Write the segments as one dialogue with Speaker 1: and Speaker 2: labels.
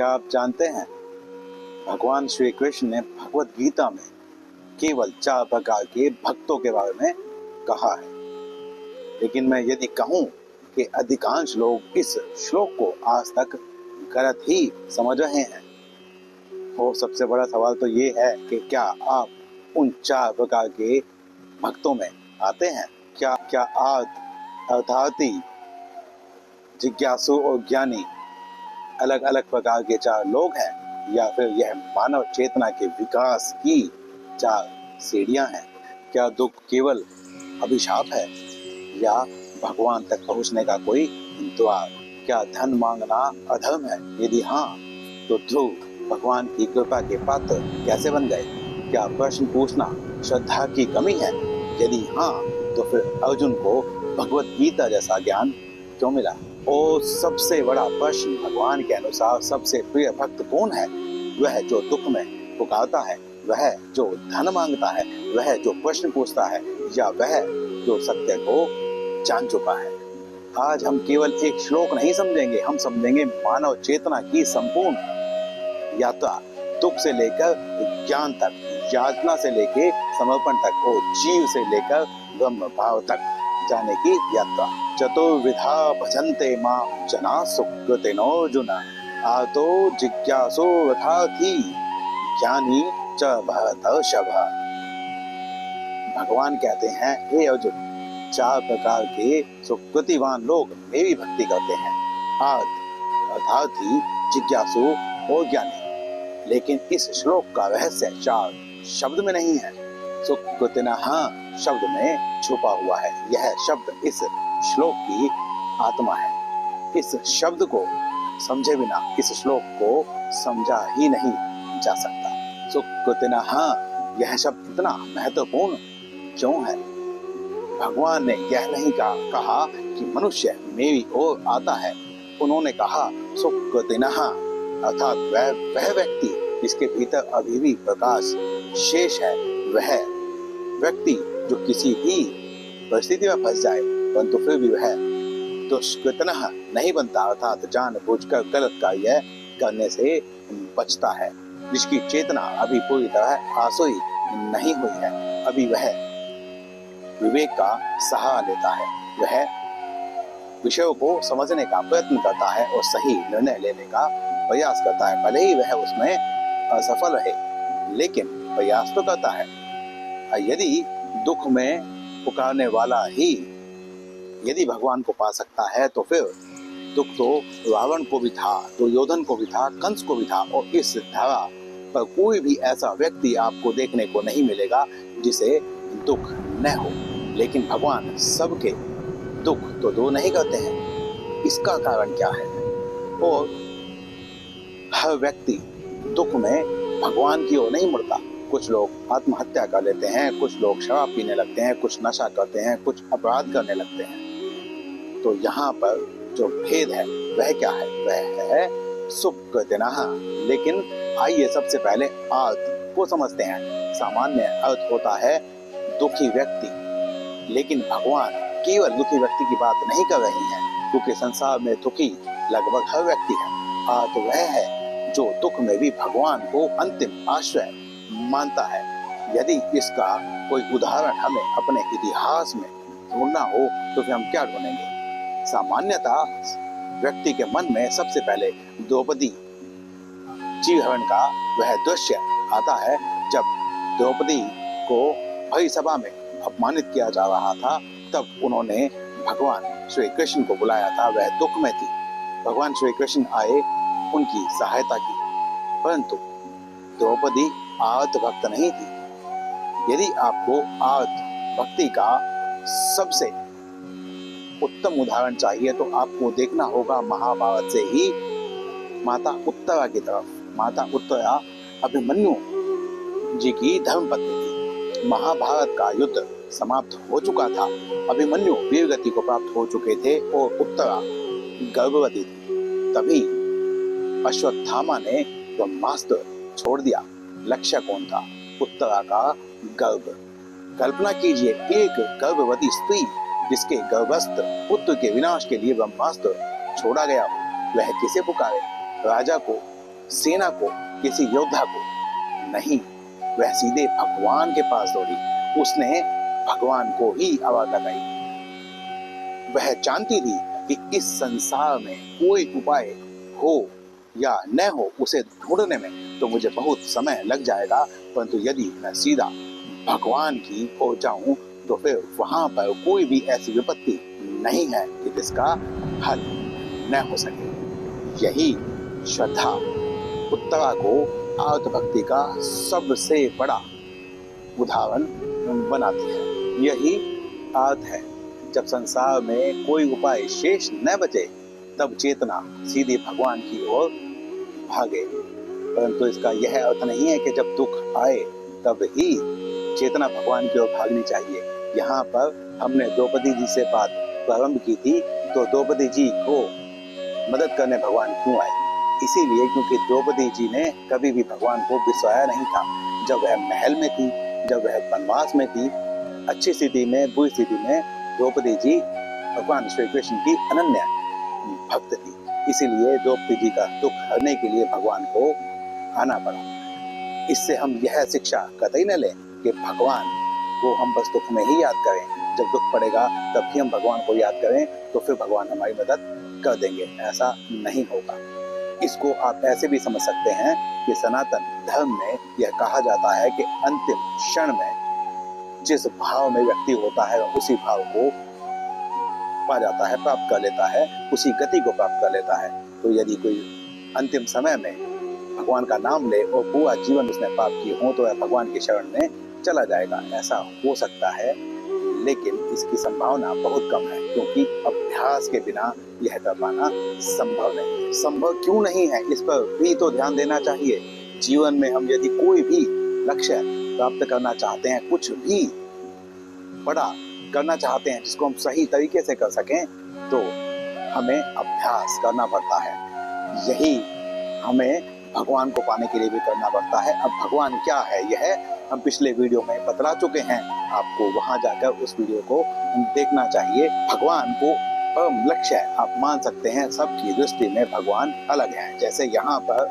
Speaker 1: क्या आप जानते हैं भगवान श्री कृष्ण ने भगवत गीता में केवल 4 प्रकार के भक्तों के बारे में कहा है। लेकिन मैं यदि कहूं कि अधिकांश लोग इस श्लोक को आज तक गलत ही समझ रहे हैं, और सबसे बड़ा सवाल तो ये है कि क्या आप उन 4 प्रकार के भक्तों में आते हैं? क्या अर्थार्थी, जिज्ञासु और ज्ञानी अलग अलग प्रकार के 4 लोग हैं, या फिर यह मानव चेतना के विकास की 4 सीढ़ियां हैं? क्या दुख केवल अभिशाप है या भगवान तक पहुंचने का कोई द्वार? क्या धन मांगना अधर्म है? यदि हाँ, तो ध्रुव भगवान की कृपा के पात्र कैसे बन गए? क्या प्रश्न पूछना श्रद्धा की कमी है? यदि हाँ, तो फिर अर्जुन को भगवत गीता जैसा ज्ञान क्यों मिला? और सबसे बड़ा प्रश्न, भगवान के अनुसार सबसे प्रिय भक्त कौन है? वह जो दुख में पुकारता है, वह जो धन मांगता है, वह जो प्रश्न पूछता है, या वह जो सत्य को जान चुका है? आज हम केवल एक श्लोक नहीं समझेंगे, हम समझेंगे मानव चेतना की संपूर्ण यात्रा, दुख से लेकर ज्ञान तक, यातना से लेकर समर्पण तक, और जीव से लेकर ब्रह्म भाव तक जाने की यात्रा। चतुर्विधा भजन्ते मां जना सुकृतिनो अर्जुन, आतो जिज्ञासो अर्थार्थी, ज्ञानी च भरतर्षभ। भगवान कहते हैं, हे अर्जुन, 4 प्रकार के सुकृतिवान लोग मेरी भक्ति करते हैं, अर्थार्थी, जिज्ञासु और ज्ञानी। लेकिन इस श्लोक का रहस्य 4 शब्द में नहीं है, सुकृतिनः शब्द में छुपा हुआ है। यह शब्द इस श्लोक की आत्मा है। इस शब्द को समझे बिना इस श्लोक को समझा ही नहीं जा सकता। सुकृतिनः, यह शब्द इतना महत्वपूर्ण क्यों है? भगवान ने यह नहीं कहा कि मनुष्य मेरी ओर आता है। उन्होंने कहा सुकृतिनः, अर्थात वह व्यक्ति जिसके भीतर अभी भी प्रकाश शेष है, वह व्यक्ति जो किसी भी परिस्थिति में फंस जाए परंतु फिर भी वह दुष्कृतनः नहीं बनता, अर्थात जानबूझकर गलत कार्य करने से बचता है, जिसकी चेतना अभी पूरी तरह आसुरी नहीं हुई है, अभी वह विवेक का सहारा लेता है, वह विषयों को समझने का प्रयत्न करता है और सही निर्णय लेने का प्रयास करता है। भले ही वह उसमें असफल रहे, लेकिन प्रयास तो करता है। यदि दुख में पुकारने वाला ही यदि भगवान को पा सकता है, तो फिर दुख तो रावण को भी था, दुर्योधन को भी था, कंस को भी था, और इस धरा पर कोई भी ऐसा व्यक्ति आपको देखने को नहीं मिलेगा जिसे दुख न हो। लेकिन भगवान सबके दुख तो दूर नहीं करते हैं। इसका कारण क्या है? और हर व्यक्ति दुख में भगवान की ओर नहीं मुड़ता। कुछ लोग आत्महत्या कर लेते हैं, कुछ लोग शराब पीने लगते हैं, कुछ नशा करते हैं, कुछ अपराध करने लगते हैं। तो यहाँ पर जो भेद है वह क्या है? वह है सुकृतिनः। लेकिन आइए सबसे पहले अर्थ को समझते हैं। सामान्य अर्थ होता है दुखी व्यक्ति, लेकिन भगवान केवल दुखी व्यक्ति की बात नहीं कर रही हैं, क्योंकि संसार में दुखी लगभग हर व्यक्ति है। अर्थ वह है जो दुख में भी भगवान को अंतिम आश्रय मानता है। यदि इसका कोई उदाहरण हमें अपने इतिहास में ढूंढना हो तो फिर हम क्या ढूंढेंगे? सामान्यतः व्यक्ति के मन में सबसे पहले द्रौपदी जी हरण का वह दृश्य आता है, जब द्रौपदी को भरी सभा में अपमानित किया जा रहा था। तब उन्होंने भगवान श्री कृष्ण को बुलाया था, वह दुख में थी। भगवान श्री कृष्ण आए, उनकी सहायता की, परंतु द्रौपदी आर्त भक्त नहीं थी। यदि आपको आर्त भक्ति का सबसे उत्तम उदाहरण चाहिए तो आपको देखना होगा महाभारत से ही माता उत्तरा की तरफ। माता उत्तरा अभिमन्यु जी की धर्मपत्नी थी। महाभारत का युद्ध समाप्त हो चुका था, अभिमन्यु वीरगति को प्राप्त हो चुके थे और उत्तरा गर्भवती थी। तभी अश्वत्थामा ने ब्रह्मास्त्र छोड़ दिया। लक्ष्य कौन था? उत्तरा का गर्भ। कल्पना कीजिए, एक गर्भवती स्त्री जिसके गर्भस्थ पुत्र के विनाश के लिए ब्रह्मास्त्र छोड़ा गया हो, वह किसे पुकारे? राजा को सेना को, किसी योद्धा को नहीं, वह सीधे भगवान के पास दौड़ी। उसने भगवान को ही आवाज लगाई। वह जानती थी कि इस संसार में कोई उपाय हो या न हो, उसे ढूंढने में तो मुझे बहुत समय लग जाएगा, परंतु यदि मैं सीधा भगवान की ओर जाऊं तो फिर वहां पर कोई भी ऐसी विपत्ति नहीं है कि जिसका हल न हो सके। यही श्रद्धा उत्तरा को आत्मभक्ति का सबसे बड़ा उदाहरण बनाती है। यही अर्थ है, जब संसार में कोई उपाय शेष न बचे तब चेतना सीधे भगवान की ओर भागे। परंतु इसका यह अर्थ नहीं है कि जब दुख आए तब ही चेतना भगवान की ओर भागनी चाहिए। यहाँ पर हमने द्रौपदी जी से बात प्रारंभ की थी, तो द्रौपदी जी को मदद करने भगवान क्यों आए? इसीलिए क्योंकि द्रौपदी जी ने कभी भी भगवान को विश्वाया नहीं था। जब वह महल में थी, जब वह वनवास में थी, अच्छी स्थिति में, बुरी स्थिति में, द्रौपदी जी भगवान श्री कृष्ण की अनन्य भक्त थी। इसीलिए द्रौपदी जी का दुख हरने के लिए भगवान को आना पड़ा। इससे हम यह शिक्षा कतई न लें कि भगवान को हम बस दुख में ही याद करें, जब दुख पड़ेगा तब भी हम भगवान को याद करें तो फिर भगवान हमारी मदद कर देंगे। ऐसा नहीं होगा। इसको आप ऐसे भी समझ सकते हैं कि सनातन धर्म में यह कहा जाता है कि अंतिम क्षण में जिस भाव में व्यक्ति होता है उसी भाव को पा जाता है, प्राप्त कर लेता है, उसी गति को प्राप्त कर लेता है। तो यदि कोई अंतिम समय में भगवान का नाम ले और पूरा जीवन उसने पाप किए हो तो वह भगवान की शरण में चला जाएगा। ऐसा हो सकता है, लेकिन इसकी संभावना बहुत कम है, क्योंकि अभ्यास के बिना यह कर पाना संभव नहीं है। संभव क्यों नहीं है, इस पर भी तो ध्यान देना चाहिए। जीवन में हम यदि कोई भी लक्ष्य प्राप्त करना चाहते हैं, कुछ भी बड़ा करना चाहते हैं जिसको हम सही तरीके से कर सकें, तो हमें अभ्यास करना पड़ता है। यही हमें भगवान को पाने के लिए भी करना पड़ता है। अब भगवान क्या है, यह हम पिछले वीडियो में बतला चुके हैं। आपको वहां जाकर उस वीडियो को देखना चाहिए। भगवान को परम लक्ष्य आप मान सकते हैं। सबकी दृष्टि में भगवान अलग है। जैसे यहाँ पर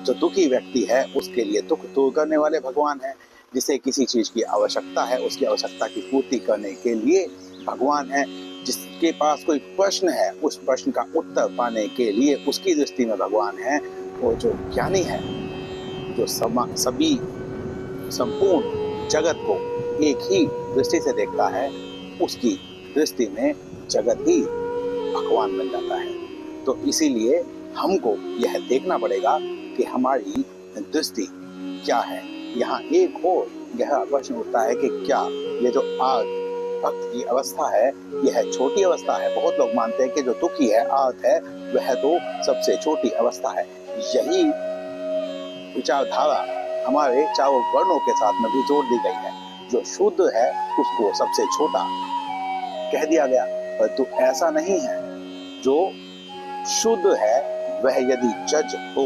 Speaker 1: जो दुखी व्यक्ति है उसके लिए दुख दूर करने वाले भगवान है, जिसे किसी चीज की आवश्यकता है उसकी आवश्यकता की पूर्ति करने के लिए भगवान है, जिसके पास कोई प्रश्न है उस प्रश्न का उत्तर पाने के लिए उसकी दृष्टि में भगवान है। वो जो ज्ञानी है, जो सभी संपूर्ण जगत को एक ही दृष्टि से देखता है, उसकी दृष्टि में जगत ही भगवान बन जाता है। तो इसीलिए हमको यह देखना पड़ेगा कि हमारी दृष्टि क्या है। यहाँ एक और गहरा प्रश्न उठता है कि क्या ये जो आज भक्त की अवस्था है यह छोटी अवस्था है? बहुत लोग मानते हैं कि जो दुखी है, आर्त है, वह तो सबसे छोटी अवस्था है। यही विचारधारा हमारे चारों वर्णों के साथ में भी जोड़ दी गई है। जो शुद्ध है उसको सबसे छोटा कह दिया गया, परंतु ऐसा नहीं है। जो शुद्ध है वह यदि जज हो,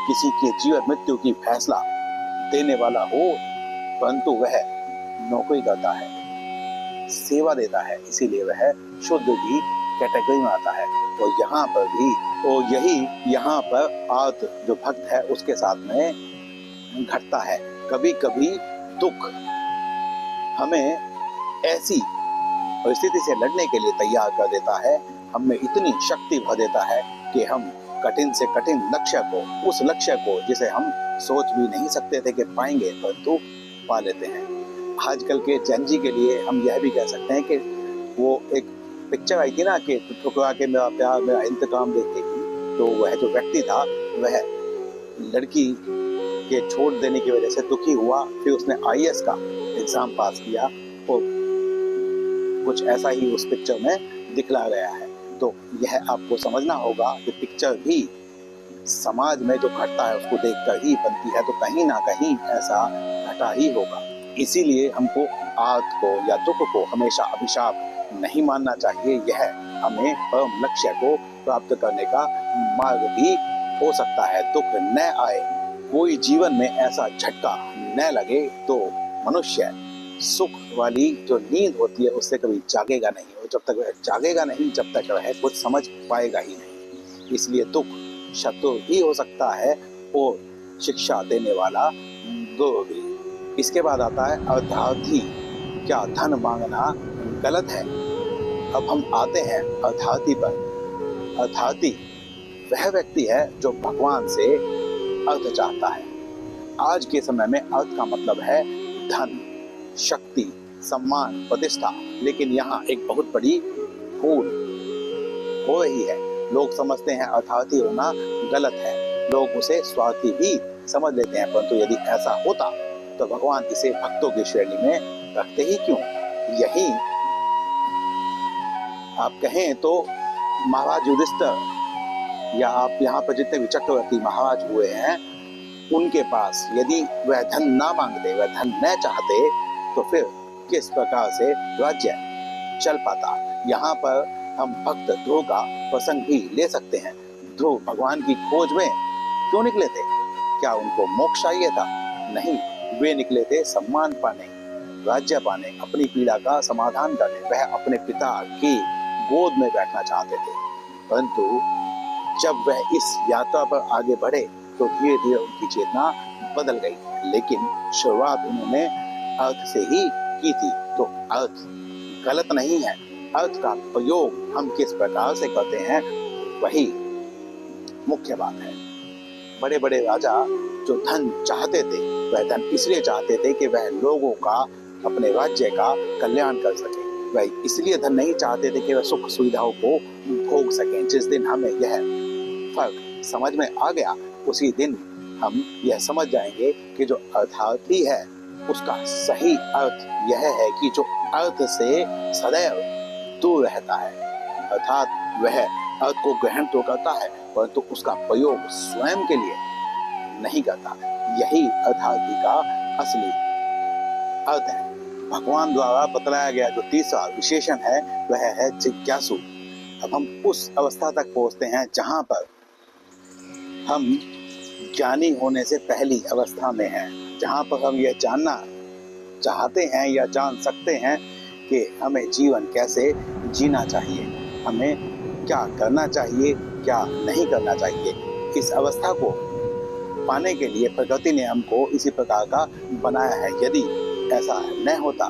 Speaker 1: किसी के जीवन मृत्यु की फैसला देने वाला हो, परंतु वह नौकरी करता है, सेवा देता है, इसीलिए वह शुद्ध की कैटेगरी में आता है। और यहाँ पर भी, और यही यहाँ पर आर्त जो भक्त है उसके साथ में घटता है। कभी कभी दुख हमें ऐसी परिस्थिति से लड़ने के लिए तैयार कर देता है, हमें इतनी शक्ति भर देता है कि हम कठिन से कठिन लक्ष्य को, उस लक्ष्य को जिसे हम सोच भी नहीं सकते थे कि पाएंगे, परंतु पा लेते हैं। आजकल के जन जी के लिए हम यह भी कह सकते हैं कि वो एक पिक्चर आई थी ना कि ठुकरा के मेरा प्यार मेरा इंतकाम देखेगी, तो वह जो व्यक्ति था वह लड़की के छोड़ देने की वजह से दुखी हुआ, फिर उसने IAS का एग्जाम पास किया, और कुछ ऐसा ही उस पिक्चर में दिखला गया है। तो यह आपको समझना होगा कि पिक्चर भी समाज में जो घटता है उसको देखकर ही बनती है, तो कहीं ना कहीं ऐसा घटा ही होगा। इसीलिए हमको आर्त को या दुख को हमेशा अभिशाप नहीं मानना चाहिए। यह हमें परम लक्ष्य को प्राप्त करने का मार्ग भी हो सकता है। दुख न आए, कोई जीवन में ऐसा झटका न लगे तो मनुष्य सुख वाली जो नींद होती है उससे कभी जागेगा नहीं, और जब तक वह जागेगा नहीं, जब तक वह कुछ समझ पाएगा ही नहीं। इसलिए दुख शत्रु भी हो सकता है, और शिक्षा देने वाला गुरु भी। इसके बाद आता है अर्थार्थी। क्या धन मांगना गलत है? अब हम आते हैं अर्थार्थी पर। अर्थार्थी वह व्यक्ति है जो भगवान से अर्थ चाहता है। आज के समय में अर्थ का मतलब है धन, शक्ति, सम्मान, प्रतिष्ठा। लेकिन यहाँ एक बहुत बड़ी भूल हो रही है। लोग समझते हैं अर्थार्थी होना गलत है, लोग उसे स्वार्थी भी समझ लेते हैं। परंतु यदि ऐसा होता तो भगवान इसे भक्तों की श्रेणी में रखते ही क्यों? यही आप कहें तो महाराज युधिष्ठिर या आप यहाँ पर जितने भी चक्रवर्ती महाराज हुए हैं, उनके पास यदि वह धन ना मांगते, वह धन न चाहते, तो फिर किस प्रकार से राज्य चल पाता? यहाँ पर हम भक्त ध्रुव का प्रसंग भी ले सकते हैं। ध्रुव भगवान की खोज में क्यों निकले थे? क्या उनको मोक्ष चाहिए था? नहीं, वे निकले थे सम्मान पाने, राज्य पाने, अपनी पीड़ा का समाधान करने। वह अपने पिता की गोद में बैठना चाहते थे। परंतु जब वह इस यात्रा पर आगे बढ़े तो धीरे धीरे उनकी चेतना बदल गई। लेकिन शुरुआत उन्होंने अर्थ से ही की थी। तो अर्थ गलत नहीं है, अर्थ का प्रयोग हम किस प्रकार से करते हैं वही मुख्य बात है। बड़े बड़े राजा जो धन चाहते थे, वह धन इसलिए चाहते थे कि वह लोगों का, अपने राज्य का कल्याण कर सके। वह इसलिए धन नहीं चाहते थे कि वह सुख सुविधाओं को भोग सकें। जिस दिन हमें यह फर्क समझ में आ गया, उसी दिन हम यह समझ जाएंगे कि जो अर्थार्थी है उसका सही अर्थ यह है कि जो अर्थ से सदैव दूर रहता है। अर्थात वह अर्थ को ग्रहण तो करता है परंतु उसका प्रयोग स्वयं के लिए नहीं करता। यही अर्थार्थी का असली अर्थ है। भगवान द्वारा बतलाया गया जो तीसरा विशेषण है वह है जिज्ञासु। अब हम उस अवस्था तक पहुंचते हैं जहां पर हम ज्ञानी होने से पहली अवस्था में हैं, जहां पर हम यह जानना चाहते हैं या जान सकते हैं कि हमें जीवन कैसे जीना चाहिए, हमें क्या करना चाहिए, क्या नहीं करना चाहिए। इस अवस्था को पाने के लिए प्रकृति ने हमको इसी प्रकार का बनाया है। यदि ऐसा न होता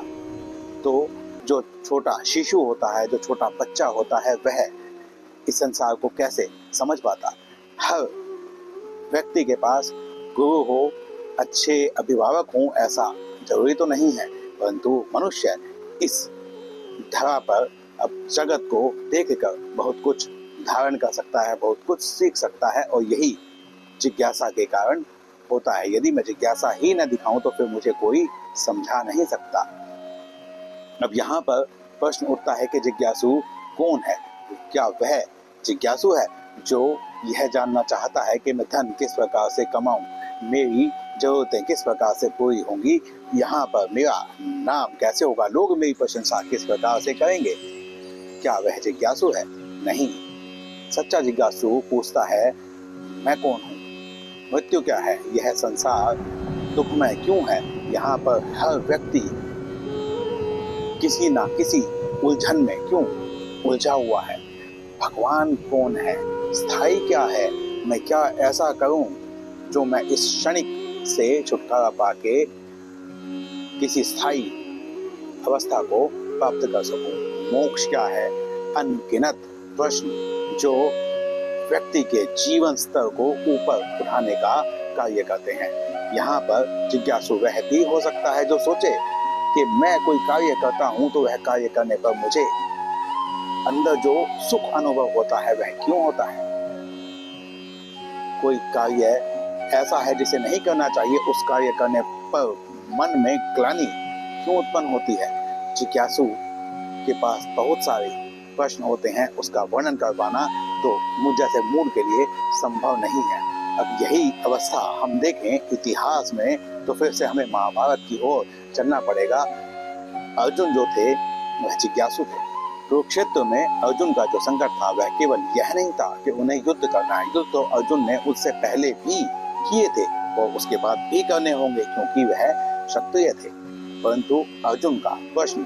Speaker 1: तो जो छोटा शिशु होता है, जो छोटा बच्चा होता है, वह इस संसार को कैसे समझ पाता? हर व्यक्ति के पास गुरु हो, अच्छे अभिभावक हों, ऐसा जरूरी तो नहीं है। परंतु मनुष्य इस धरा पर अब जगत को देखकर बहुत कुछ धारण कर सकता है, बहुत कुछ सीख सकता है, और यही जिज्ञासा के कारण होता है। यदि मैं जिज्ञासा ही न दिखाऊं तो फिर मुझे कोई समझा नहीं सकता। अब यहाँ पर प्रश्न उठता है कि जिज्ञासु कौन है? क्या वह जिज्ञासु है जो यह जानना चाहता है कि मैं धन किस प्रकार से कमाऊं, मेरी जरूरतें किस प्रकार से पूरी होंगी, यहाँ पर मेरा नाम कैसे होगा, लोग मेरी प्रशंसा किस प्रकार से करेंगे? क्या वह जिज्ञासु है? नहीं। सच्चा जिज्ञासु पूछता है मैं कौन हूँ, मृत्यु क्या है, यह संसार दुखमय क्यों है, यहाँ पर हर व्यक्ति किसी ना किसी उलझन में क्यों उलझा हुआ है, भगवान कौन है, स्थायी क्या है, मैं क्या ऐसा करूं जो मैं इस क्षणिक से छुटकारा पाके किसी स्थायी अवस्था को प्राप्त कर सकूं। मोक्ष क्या है? अनगिनत प्रश्न जो व्यक्ति के जीवन स्तर को ऊपर उठाने का कार्य करते हैं। यहाँ पर जिज्ञासु वह भी हो सकता है जो सोचे कि मैं कोई कार्य करता हूँ तो वह कार्य करने पर मुझे अंदर जो सुख अनुभव होता है वह क्यों होता है। कोई कार्य ऐसा है जिसे नहीं करना चाहिए, उस कार्य करने पर मन में ग्लानि क्यों उत्पन्न होती है। जिज्ञासु के पास बहुत सारे प्रश्न होते हैं, उसका वर्णन कर पाना तो मुझ जैसे मूड के लिए संभव नहीं है। अब यही अवस्था हम देखें इतिहास में तो फिर से हमें महाभारत की ओर चलना पड़ेगा। अर्जुन जो थे वह जिज्ञासु थे। कुरुक्षेत्र में अर्जुन का जो संकट था वह केवल यह नहीं था कि उन्हें युद्ध करना है, युद्ध तो अर्जुन ने उससे पहले भी किए थे और उसके बाद भी करने होंगे क्योंकि वह क्षत्रिय थे। परंतु अर्जुन का प्रश्न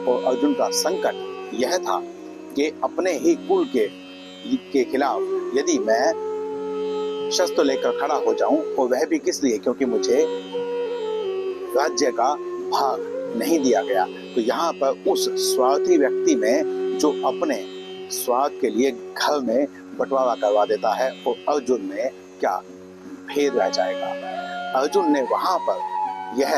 Speaker 1: और अर्जुन का संकट यह था कि अपने ही कुल के खिलाफ यदि मैं शस्त्र लेकर खड़ा हो जाऊं, और वह भी किस लिए? क्योंकि मुझे राज्य का भाग नहीं दिया गया। तो यहाँ पर उस स्वार्थी व्यक्ति में जो अपने स्वार्थ के लिए घर में बंटवारा करवा देता है, और अर्जुन में क्या भेद रह जाएगा। अर्जुन ने वहां पर यह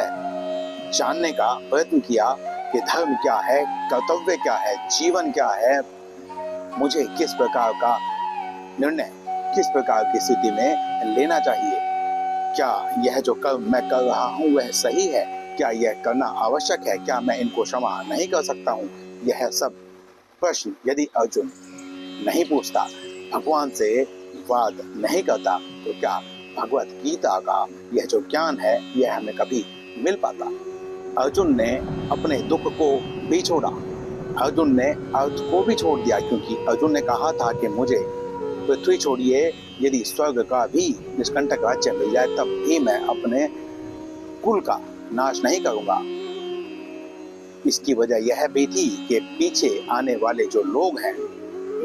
Speaker 1: जानने का प्रयत्न किया कि धर्म क्या है, कर्तव्य क्या है, जीवन क्या है, मुझे किस प्रकार का निर्णय किस प्रकार की स्थिति में लेना चाहिए, क्या यह जो कर्म मैं कर रहा हूँ वह सही है, क्या यह करना आवश्यक है, क्या मैं इनको क्षमा नहीं कर सकता हूँ। यह सब प्रश्न यदि अर्जुन नहीं पूछता, भगवान से वाद नहीं करता, तो क्या भगवत गीता का यह जो ज्ञान है यह हमें कभी मिल पाता। अर्जुन ने अपने दुख को भी छोड़ा, अर्जुन ने अर्थ को भी छोड़ दिया, क्योंकि अर्जुन ने कहा था कि मुझे पृथ्वी छोड़िए, यदि स्वर्ग का भी निष्कंटक राज्य मिल जाए तब भी मैं अपने कुल का नाश नहीं करूंगा। इसकी वजह यह भी थी कि पीछे आने वाले जो लोग हैं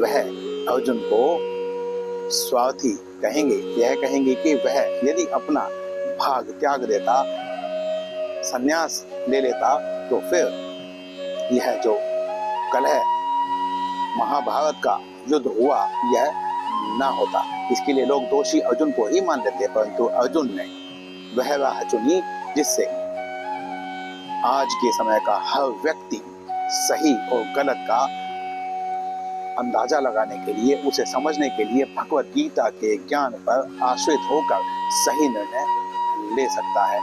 Speaker 1: वह अर्जुन को स्वार्थी कहेंगे, यह कहेंगे कि वह यदि अपना भाग त्याग देता, संन्यास ले लेता, तो फिर यह जो कलह महाभारत का युद्ध हुआ यह ना होता। इसके लिए लोग दोषी अर्जुन को ही मान लेते, परंतु अर्जुन ने वह राह चुनी जिससे आज के समय का हर व्यक्ति सही और गलत का अंदाजा लगाने के लिए, उसे समझने के लिए भगवत गीता के ज्ञान पर आश्रित होकर सही निर्णय ले सकता है।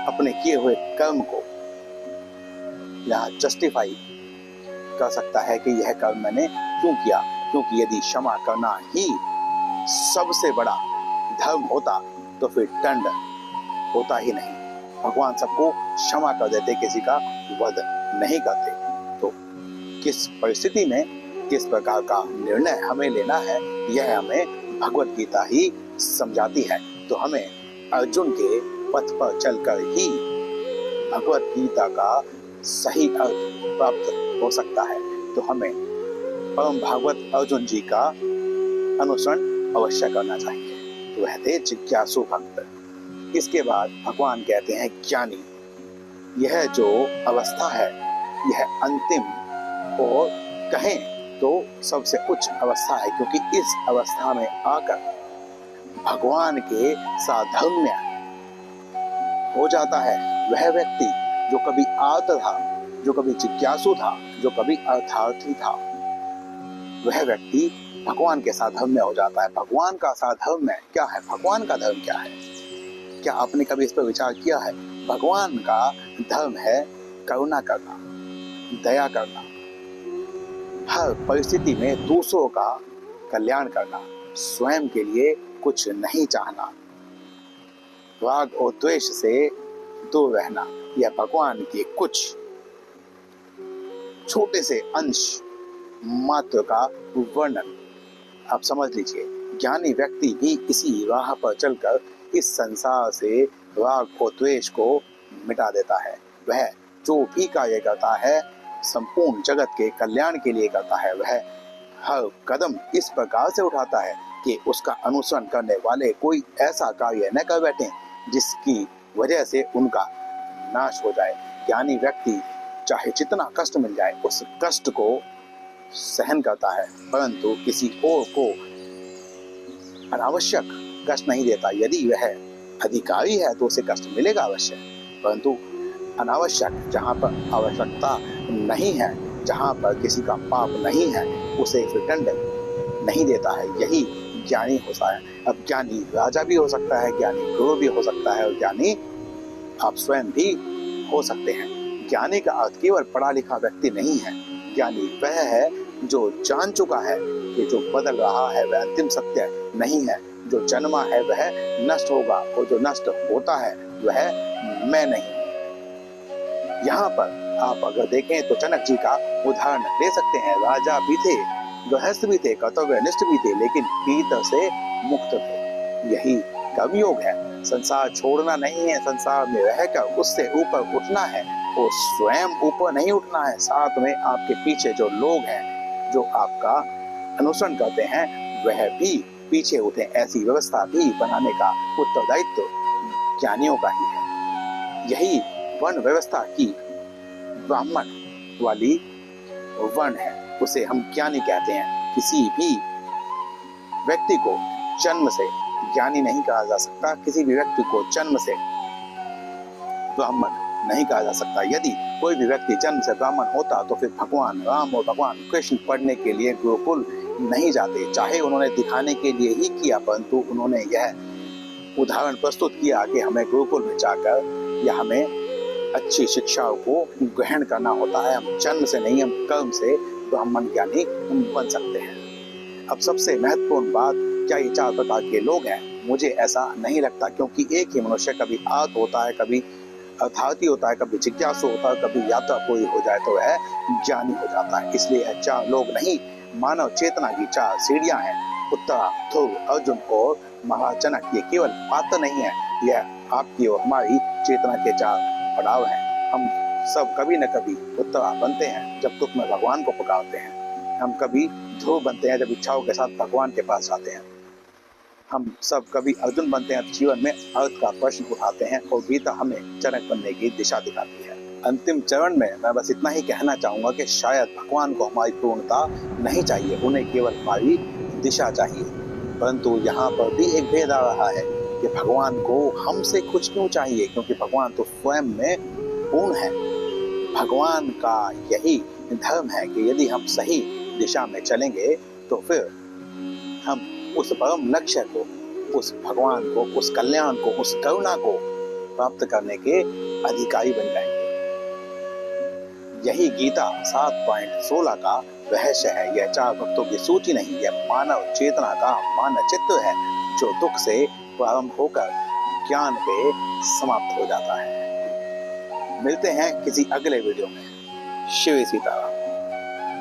Speaker 1: अपने किए हुए कर्म को यहाँ जस्टिफाई कर सकता है कि यह कर्म मैंने क्यों किया, क्योंकि यदि क्षमा करना ही सबसे बड़ा धर्म होता तो फिर दंड होता ही नहीं। भगवान सबको क्षमा कर देते, किसी का वध नहीं करते। तो किस परिस्थिति में किस प्रकार का निर्णय हमें लेना है यह हमें भगवत गीता ही समझाती है। तो हमें अर्जुन के पथ पर चलकर ही भगवत गीता का सही अर्थ प्राप्त हो सकता है। तो हमें परम भागवत अर्जुन जी का अनुसरण अवश्य करना चाहिए। तो वह थे जिज्ञासु भक्त। इसके बाद भगवान कहते हैं ज्ञानी। यह जो अवस्था है यह अंतिम और कहें तो सबसे उच्च अवस्था है, क्योंकि इस अवस्था में आकर भगवान के साधर्म्य हो जाता है। वह व्यक्ति जो कभी आर्त था, जो कभी जिज्ञासु था, जो कभी अर्थार्थी था, वह व्यक्ति भगवान के साधर्म्य हो जाता है। भगवान का साधर्म्य क्या है? भगवान का धर्म क्या है? क्या आपने कभी इस पर विचार किया है? भगवान का धर्म है करुणा करना, दया करना, हर परिस्थिति में दूसरों का कल्याण करना, स्वयं के लिए कुछ नहीं चाहना, राग और द्वेष से दूर रहना। यह भगवान के कुछ छोटे से अंश मात्र का वर्णन आप समझ लीजिए। ज्ञानी व्यक्ति भी इसी राह पर चलकर इस संसार से राग और द्वेष को मिटा देता है। वह जो भी कार्य करता है संपूर्ण जगत के कल्याण के लिए करता है। वह हर कदम इस प्रकार से उठाता है कि उसका अनुसरण करने वाले कोई ऐसा कार्य न कर बैठे जिसकी वजह से उनका नाश हो जाए। ज्ञानी व्यक्ति चाहे जितना कष्ट मिल जाए उस कष्ट को सहन करता है, परंतु किसी और को अनावश्यक कष्ट नहीं देता। यदि वह अधिकारी है तो उसे कष्ट मिलेगा अवश्य, परंतु अनावश्यक, जहाँ पर आवश्यकता नहीं है, जहाँ पर किसी का पाप नहीं है, उसे फिर दंड नहीं देता है। यही ज्ञानी होता है। अब ज्ञानी राजा भी हो सकता है, ज्ञानी गुरु भी हो सकता है, और ज्ञानी आप स्वयं भी हो सकते हैं। ज्ञानी का अर्थ केवल पढ़ा लिखा व्यक्ति नहीं है। ज्ञानी वह है जो जान चुका है कि जो बदल रहा है वह अंतिम सत्य नहीं है, जो जन्मा है वह नष्ट होगा, और जो नष्ट होता है वह मैं नहीं। यहाँ पर आप अगर देखें तो जनक जी का उदाहरण ले सकते हैं। राजा भी थे, गृहस्थ भी थे, कर्तव्यनिष्ठ भी थे, लेकिन भीतर से मुक्त थे। यही कर्मयोग है। संसार छोड़ना नहीं है, संसार में रहकर उससे ऊपर उठना है, और स्वयं ऊपर नहीं उठना है। साथ में आपके पीछे जो लोग हैं, जो आपका अनुसरण करते हैं, वह भी पीछे उठे, ऐसी व्यवस्था भी बनाने का उत्तरदायित्व ज्ञानियों का ही है। यही वर्ण व्यवस्था की ब्राह्मण वाली वर्ण है, उसे हम ज्ञानी कहते हैं। किसी भी व्यक्ति को जन्म से ज्ञानी नहीं कहा जा सकता, किसी भी व्यक्ति को जन्म से ब्राह्मण नहीं कहा जा सकता। यदि कोई भी व्यक्ति जन्म से ब्राह्मण होता तो फिर भगवान राम और भगवान कृष्ण पढ़ने के लिए गुरुकुल नहीं जाते। चाहे उन्होंने दिखाने के लिए ही किया, परंतु उन्होंने यह उदाहरण प्रस्तुत किया कि हमें गुरुकुल में जाकर या हमें अच्छी शिक्षाओं को ग्रहण करना होता है। हम जन्म से नहीं, हम कर्म से ब्राह्मण ज्ञानी बन सकते हैं। अब सबसे महत्वपूर्ण बात, क्या ये 4 प्रकार के लोग हैं? मुझे ऐसा नहीं लगता, क्योंकि एक ही मनुष्य कभी आर्त होता है, कभी अर्थार्थी होता है, कभी जिज्ञासु होता है, कभी यात्रा पूरी हो जाए तो वह ज्ञानी हो जाता है। इसलिए यह 4 लोग नहीं, मानव चेतना की 4 सीढ़ियां हैं। उत्तरा, ध्रुव, अर्जुन और महाराज जनक ये केवल पात्र नहीं है, यह आपकी और हमारी चेतना के 4 पड़ाव हैं। हम सब कभी न कभी उत्तरा बनते हैं जब दुख में भगवान को पुकारते हैं। हम कभी ध्रुव बनते हैं जब इच्छाओं के साथ भगवान के पास जाते हैं। हम सब कभी अर्जुन बनते हैं, जीवन में अर्थ का प्रश्न उठाते हैं, और गीता हमें जनक बनने की दिशा दिखाती है। अंतिम चरण में मैं बस इतना ही कहना चाहूंगा कि शायद भगवान को हमारी पूर्णता नहीं चाहिए, उन्हें केवल हमारी दिशा चाहिए। परंतु यहाँ पर भी एक भेद आ रहा है कि भगवान को हमसे कुछ क्यों चाहिए, क्योंकि भगवान तो स्वयं में पूर्ण है। भगवान का यही धर्म है कि यदि हम सही दिशा में चलेंगे तो फिर हम उस परम लक्ष्य को, उस भगवान को, उस कल्याण को, उस करुणा को प्राप्त करने के अधिकारी बन जाएंगे। यही गीता 7.16 का रहस्य है। यह 4 भक्तों की सूची नहीं, यह मानव चेतना का मानचित्र है, जो दुख से प्रारंभ होकर ज्ञान पे समाप्त हो जाता है। मिलते हैं किसी अगले वीडियो में। शिव सीताराम।